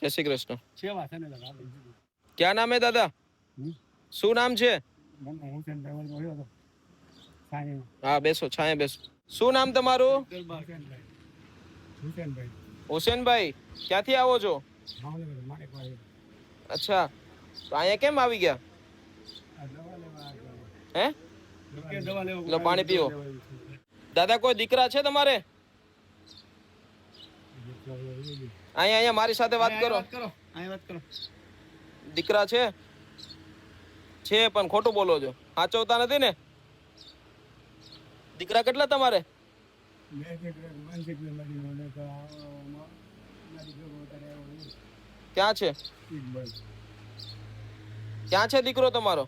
જય શ્રી કૃષ્ણ. क्या नाम है दादा? શું નામ છે? હા બેસો, છાંયે બેસો. શું નામ તમારું? હુસેનભાઈ. ક્યાંથી આવો છો? અચ્છા, તો અહીંયા કેમ આવી ગયા? હે? લો પાણી પીવો. દાદા કોઈ દીકરા છે તમારે? અહીંયા મારી સાથે વાત કરો. દીકરા છે પણ ખોટું બોલો છો, સાચવતા નથી ને? દીકરા કેટલા તમારે? ક્યાં છે? ક્યાં છે દીકરો તમારો?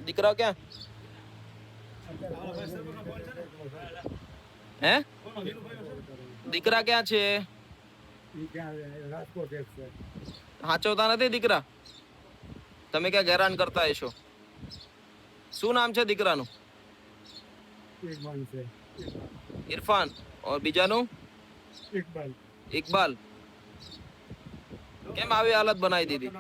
દીકરા ક્યાં? હે? દીકરા ક્યાં છે? સાચવતા નથી દીકરા? તમે ક્યાં હેરાન કરતા હશો? શું નામ છે દીકરાનું? इरफान. और બીજાનું? इकबाल. કેમ આવી હાલત બનાવી દીધી?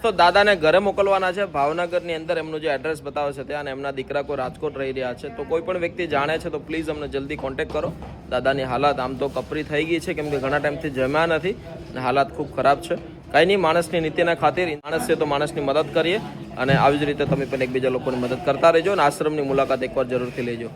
તો દાદાને ઘરે મોકલવાના છે ભાવનગરની અંદર. એમનું જે એડ્રેસ બતાવે છે ત્યાં, એમના દીકરા કોઈ રાજકોટ રહી રહ્યા છે. તો કોઈ પણ વ્યક્તિ જાણે છે તો પ્લીઝ અમને જલ્દી કોન્ટેક્ટ કરો. દાદાની હાલત આમ તો કપરી થઈ ગઈ છે, કેમ કે ઘણા ટાઈમથી જમ્યા નથી અને હાલત ખૂબ ખરાબ છે. કાંઈ નહીં, માણસની નીતિના ખાतिर માણસ છે તો માણસની મદદ કરીએ, અને આવી જ રીતે તમે પણ એકબીજા લોકોની મદદ કરતા રહેજો અને આશ્રમની મુલાકાત એકવાર જરૂરથી લેજો.